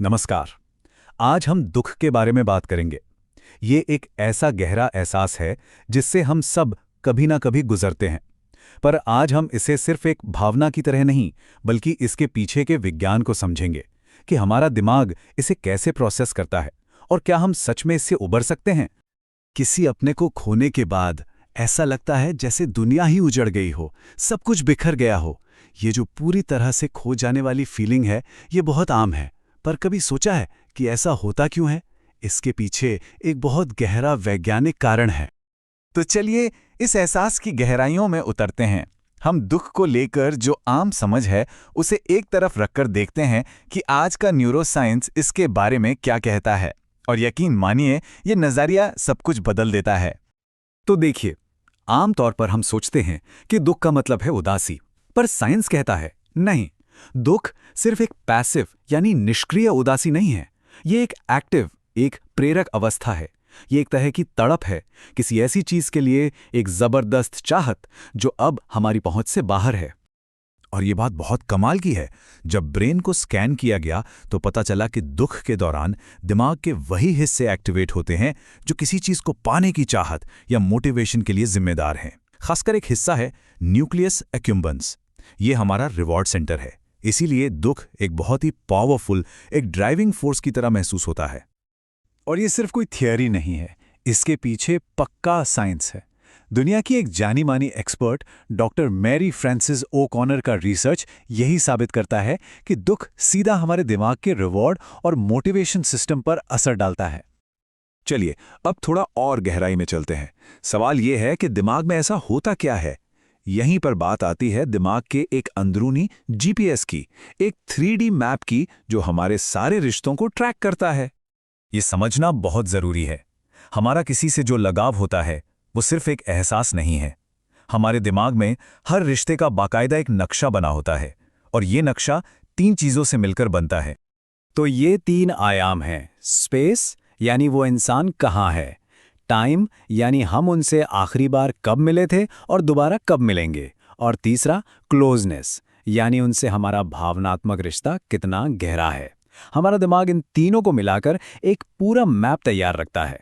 नमस्कार। आज हम दुख के बारे में बात करेंगे। ये एक ऐसा गहरा एहसास है जिससे हम सब कभी ना कभी गुजरते हैं। पर आज हम इसे सिर्फ एक भावना की तरह नहीं, बल्कि इसके पीछे के विज्ञान को समझेंगे कि हमारा दिमाग इसे कैसे प्रोसेस करता है और क्या हम सच में इससे उबर सकते हैं। किसी अपने को खोने के बाद ऐसा लगता है जैसे दुनिया ही उजड़ गई हो, सब कुछ बिखर गया हो। ये जो पूरी तरह से खो जाने वाली फीलिंग है, ये बहुत आम है। पर कभी सोचा है कि ऐसा होता क्यों है? इसके पीछे एक बहुत गहरा वैज्ञानिक कारण है। तो चलिए इस एहसास की गहराइयों में उतरते हैं। हम दुख को लेकर जो आम समझ है उसे एक तरफ रखकर देखते हैं कि आज का न्यूरोसाइंस इसके बारे में क्या कहता है। और यकीन मानिए, ये नज़रिया सब कुछ बदल देता है। तो देखिए, आमतौर पर हम सोचते हैं कि दुख का मतलब है उदासी, पर साइंस कहता है नहीं। दुख सिर्फ एक पैसिव यानी निष्क्रिय उदासी नहीं है। ये एक एक्टिव, एक प्रेरक अवस्था है। ये एक तरह की तड़प है किसी ऐसी चीज के लिए, एक जबरदस्त चाहत जो अब हमारी पहुंच से बाहर है। और ये बात बहुत कमाल की है। जब ब्रेन को स्कैन किया गया तो पता चला कि दुख के दौरान दिमाग के वही हिस्से एक्टिवेट होते हैं जो किसी चीज को पाने की चाहत या मोटिवेशन के लिए जिम्मेदार हैं। खासकर एक हिस्सा है न्यूक्लियस एक्युम्बेंस। ये हमारा रिवॉर्ड सेंटर है। इसीलिए दुख एक बहुत ही पावरफुल, एक ड्राइविंग फोर्स की तरह महसूस होता है। और ये सिर्फ कोई थियरी नहीं है, इसके पीछे पक्का साइंस है। दुनिया की एक जानी मानी एक्सपर्ट डॉक्टर मैरी फ्रांसिस ओ कॉनर का रिसर्च यही साबित करता है कि दुख सीधा हमारे दिमाग के रिवॉर्ड और मोटिवेशन सिस्टम पर असर डालता है। चलिए अब थोड़ा और गहराई में चलते हैं। सवाल यह है कि दिमाग में ऐसा होता क्या है। यहीं पर बात आती है दिमाग के एक अंदरूनी जीपीएस की, एक 3D मैप की, जो हमारे सारे रिश्तों को ट्रैक करता है। ये समझना बहुत जरूरी है। हमारा किसी से जो लगाव होता है वो सिर्फ एक एहसास नहीं है। हमारे दिमाग में हर रिश्ते का बाकायदा एक नक्शा बना होता है, और ये नक्शा 3 चीजों से मिलकर बनता है। तो ये 3 आयाम हैं। स्पेस यानी वो इंसान कहाँ है, टाइम यानी हम उनसे आखिरी बार कब मिले थे और दोबारा कब मिलेंगे, और तीसरा क्लोजनेस यानी उनसे हमारा भावनात्मक रिश्ता कितना गहरा है। हमारा दिमाग इन तीनों को मिलाकर एक पूरा मैप तैयार रखता है।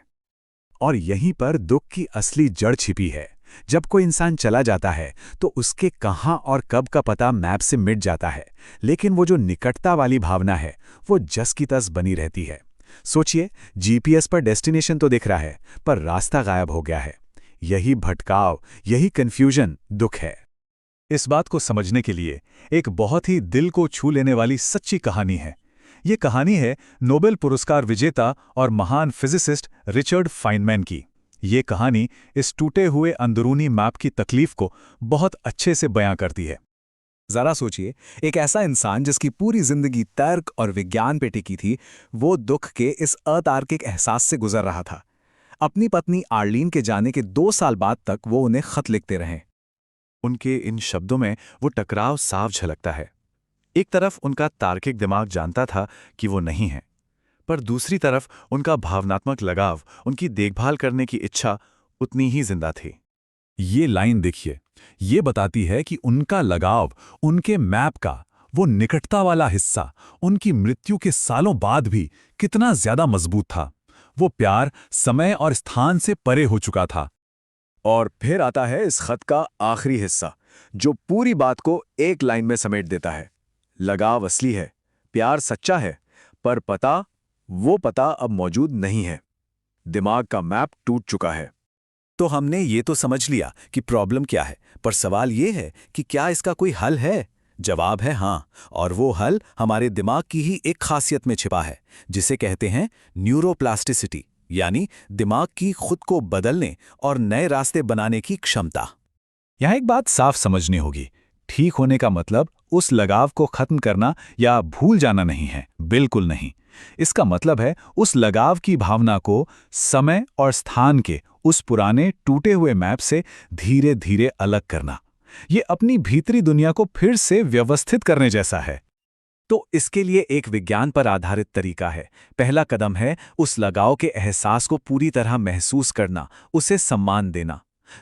और यहीं पर दुख की असली जड़ छिपी है। जब कोई इंसान चला जाता है तो उसके कहाँ और कब का पता मैप से मिट जाता है, लेकिन वो जो निकटता वाली भावना है वो जस की तस बनी रहती है। सोचिए, जीपीएस पर डेस्टिनेशन तो दिख रहा है, पर रास्ता गायब हो गया है। यही भटकाव, यही कंफ्यूजन दुख है। इस बात को समझने के लिए एक बहुत ही दिल को छू लेने वाली सच्ची कहानी है। ये कहानी है नोबेल पुरस्कार विजेता और महान फिजिसिस्ट रिचर्ड फाइनमैन की। ये कहानी इस टूटे हुए अंदरूनी मैप की तकलीफ को बहुत अच्छे से बयां करती है। जरा सोचिए, एक ऐसा इंसान जिसकी पूरी जिंदगी तर्क और विज्ञान पे टिकी थी, वो दुख के इस अतार्किक एहसास से गुजर रहा था। अपनी पत्नी आर्लीन के जाने के 2 साल बाद तक वो उन्हें खत लिखते रहे। उनके इन शब्दों में वो टकराव साफ झलकता है। एक तरफ उनका तार्किक दिमाग जानता था कि वो नहीं है, पर दूसरी तरफ उनका भावनात्मक लगाव, उनकी देखभाल करने की इच्छा उतनी ही जिंदा थी। ये लाइन देखिए, ये बताती है कि उनका लगाव, उनके मैप का वो निकटता वाला हिस्सा उनकी मृत्यु के सालों बाद भी कितना ज्यादा मजबूत था। वो प्यार समय और स्थान से परे हो चुका था। और फिर आता है इस खत का आखिरी हिस्सा, जो पूरी बात को एक लाइन में समेट देता है। लगाव असली है, प्यार सच्चा है, पर वो पता अब मौजूद नहीं है। दिमाग का मैप टूट चुका है। तो हमने ये तो समझ लिया कि प्रॉब्लम क्या है, पर सवाल ये है कि क्या इसका कोई हल है? जवाब है हाँ, और वो हल हमारे दिमाग की ही एक खासियत में छिपा है, जिसे कहते हैं न्यूरोप्लास्टिसिटी, यानी दिमाग की खुद को बदलने और नए रास्ते बनाने की क्षमता। यहाँ एक बात साफ समझनी होगी, ठीक होने का मतलब उस लगाव को खत्म करना या भूल जाना नहीं है, बिल्कुल नहीं। इसका मतलब है उस लगाव की भावना को समय और स्थान के उस पुराने टूटे हुए मैप से धीरे धीरे अलग करना। ये अपनी भीतरी दुनिया को फिर से व्यवस्थित करने जैसा है। तो इसके लिए एक विज्ञान पर आधारित तरीका है। पहला कदम है उस लगाव के एहसास को पूरी तरह महसूस करना, उसे सम्मान देना।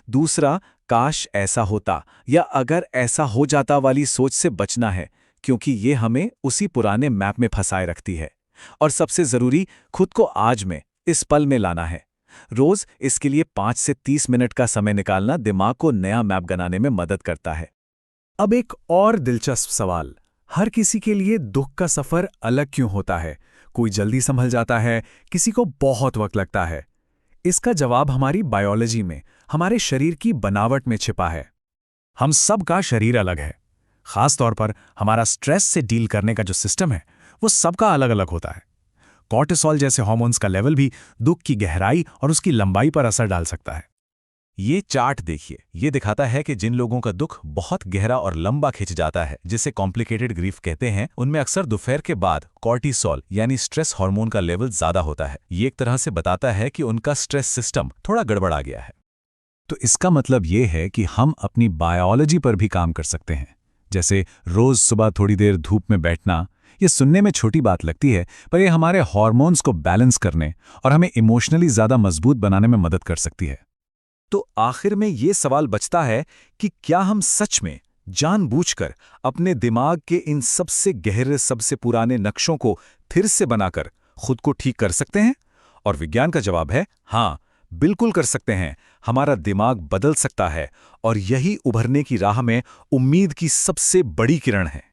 दूसरा, काश ऐसा होता या अगर ऐसा हो जाता वाली सोच से बचना है, क्योंकि ये हमें उसी पुराने मैप में फंसाए रखती है। और सबसे जरूरी, खुद को आज में, इस पल में लाना है। रोज इसके लिए 5 से 30 मिनट का समय निकालना दिमाग को नया मैप बनाने में मदद करता है। अब एक और दिलचस्प सवाल, हर किसी के लिए दुख का सफर अलग क्यों होता है? कोई जल्दी संभल जाता है, किसी को बहुत वक्त लगता है। इसका जवाब हमारी बायोलॉजी में, हमारे शरीर की बनावट में छिपा है। हम सब का शरीर अलग है। खास तौर पर हमारा स्ट्रेस से डील करने का जो सिस्टम है, वो सबका अलग अलग होता है। कॉर्टिसोल जैसे हार्मोन्स का लेवल भी दुख की गहराई और उसकी लंबाई पर असर डाल सकता है। ये चार्ट देखिए, ये दिखाता है कि जिन लोगों का दुख बहुत गहरा और लंबा खिंच जाता है, जिसे कॉम्प्लिकेटेड ग्रीफ कहते हैं, उनमें अक्सर दोपहर के बाद कॉर्टिसोल यानी स्ट्रेस हार्मोन का लेवल ज्यादा होता है। ये एक तरह से बताता है कि उनका स्ट्रेस सिस्टम थोड़ा गड़बड़ा गया है। तो इसका मतलब ये है कि हम अपनी बायोलॉजी पर भी काम कर सकते हैं। जैसे रोज सुबह थोड़ी देर धूप में बैठना। ये सुनने में छोटी बात लगती है, पर यह हमारे हार्मोन्स को बैलेंस करने और हमें इमोशनली ज्यादा मजबूत बनाने में मदद कर सकती है। तो आखिर में ये सवाल बचता है कि क्या हम सच में जानबूझकर अपने दिमाग के इन सबसे गहरे, सबसे पुराने नक्शों को फिर से बनाकर खुद को ठीक कर सकते हैं? और विज्ञान का जवाब है हाँ, बिल्कुल कर सकते हैं। हमारा दिमाग बदल सकता है, और यही उभरने की राह में उम्मीद की सबसे बड़ी किरण है।